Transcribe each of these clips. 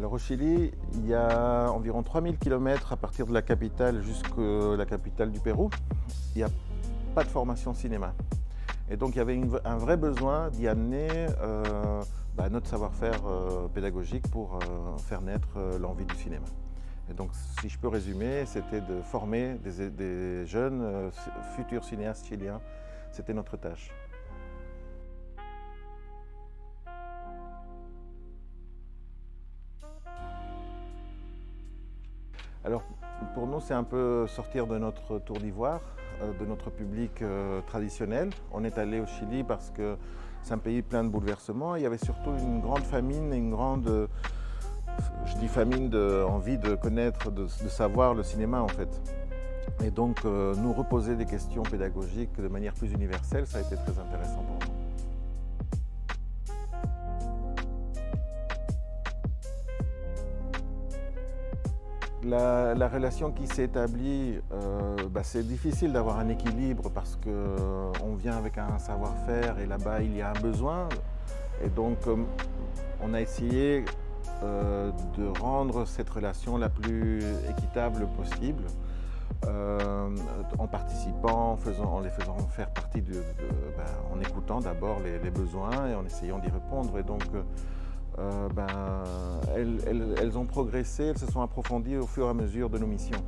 Alors au Chili, il y a environ 3000 km à partir de la capitale jusqu'à la capitale du Pérou. Il n'y a pas de formation cinéma. Et donc il y avait un vrai besoin d'y amener notre savoir-faire pédagogique pour faire naître l'envie du cinéma. Et donc si je peux résumer, c'était de former des jeunes futurs cinéastes chiliens. C'était notre tâche. Alors, pour nous, c'est un peu sortir de notre tour d'ivoire, de notre public traditionnel. On est allé au Chili parce que c'est un pays plein de bouleversements. Il y avait surtout une grande famine et une grande, je dis famine, envie de connaître, de savoir le cinéma en fait. Et donc, nous reposer des questions pédagogiques de manière plus universelle, ça a été très intéressant pour nous. La relation qui s'est établie, c'est difficile d'avoir un équilibre parce qu'on vient avec un savoir-faire et là-bas il y a un besoin. Et donc on a essayé de rendre cette relation la plus équitable possible en participant, en les faisant faire partie en écoutant d'abord les besoins et en essayant d'y répondre. Et donc, elles ont progressé, elles se sont approfondies au fur et à mesure de nos missions.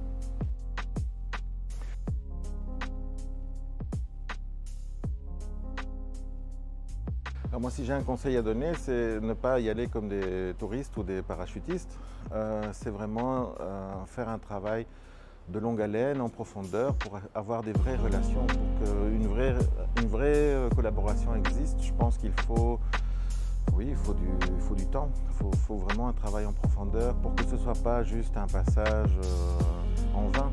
Alors moi, si j'ai un conseil à donner, c'est ne pas y aller comme des touristes ou des parachutistes. C'est vraiment faire un travail de longue haleine, en profondeur, pour avoir des vraies relations, pour qu'une vraie collaboration existe. Je pense qu'il faut... Oui, il faut du temps, il faut vraiment un travail en profondeur pour que ce ne soit pas juste un passage en vain.